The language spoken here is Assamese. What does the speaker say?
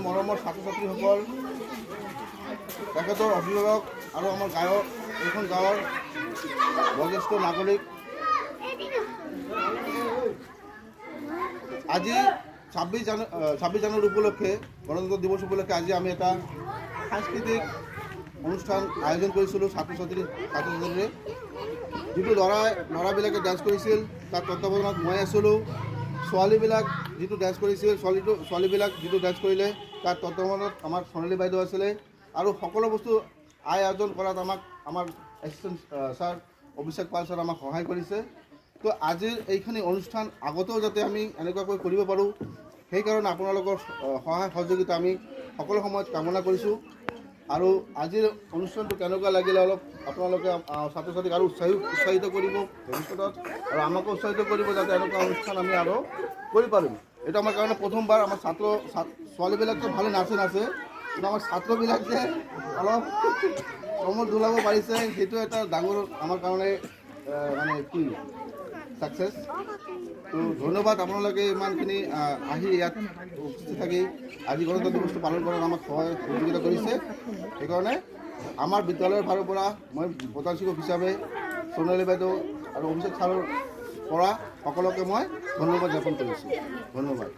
মৰমৰ ছাত্ৰ ছাত্ৰীসকল, তেখেতৰ অভিভাৱক আৰু আমাৰ গাঁৱৰ এইখন গাঁৱৰ বয়োজ্যেষ্ঠ নাগৰিক, আজি 26 জানুৱাৰী উপলক্ষে গণতন্ত্ৰ দিৱস উপলক্ষে আজি আমি এটা সাংস্কৃতিক অনুষ্ঠান আয়োজন কৰিছিলোঁ। ছাত্ৰ ছাত্ৰীৰে যিটো ল'ৰাবিলাকে ডান্স কৰিছিল তাৰ তত্ত্বাৱধানত মই আছিলোঁ। ছোৱালীবিলাক যিটো ডান্স কৰিছিল ছোৱালীবিলাক যিটো ডান্স কৰিলে তাৰ তত্ত্বাৱধানত আমাৰ সোণালী বাইদেউ আছিলে। আৰু সকলো বস্তু আয়োজন কৰাত আমাৰ এছিষ্টেণ্ট ছাৰ অভিষেক পাল ছাৰ আমাক সহায় কৰিছে। তো আজিৰ এইখিনি অনুষ্ঠান আগতেও যাতে আমি এনেকুৱাকৈ কৰিব পাৰোঁ, সেইকাৰণে আপোনালোকৰ সহায় সহযোগিতা আমি সকলো সময়ত কামনা কৰিছোঁ। আৰু আজিৰ অনুষ্ঠানটো কেনেকুৱা লাগিলে অলপ আপোনালোকে ছাত্ৰ ছাত্ৰীক আৰু উৎসাহিত কৰিব ভৱিষ্যতত, আৰু আমাকো উৎসাহিত কৰিব যাতে এনেকুৱা অনুষ্ঠান আমি আৰু কৰি পাৰিম। এইটো আমাৰ কাৰণে প্ৰথমবাৰ। আমাৰ ছোৱালীবিলাকতো ভালে নাচে, কিন্তু আমাৰ ছাত্ৰবিলাক যে অলপ কমত দোলাব পাৰিছে, সেইটো এটা ডাঙৰ আমাৰ কাৰণে মানে কি ছাকচেছ। তো ধন্যবাদ আপোনালোকে ইমানখিনি আহি ইয়াত উপস্থিত থাকি আজি গণতন্ত্ৰ দিৱসটো পালন কৰাত আমাক সহযোগিতা কৰিছে। সেইকাৰণে আমাৰ বিদ্যালয়ৰ ফালৰ পৰা মই প্ৰধান শিক্ষক হিচাপে সোণালী বাইদেউ আৰু অভিষেক ছাৰৰ পৰা সকলোকে মই ধন্যবাদ জ্ঞাপন কৰিছোঁ। ধন্যবাদ।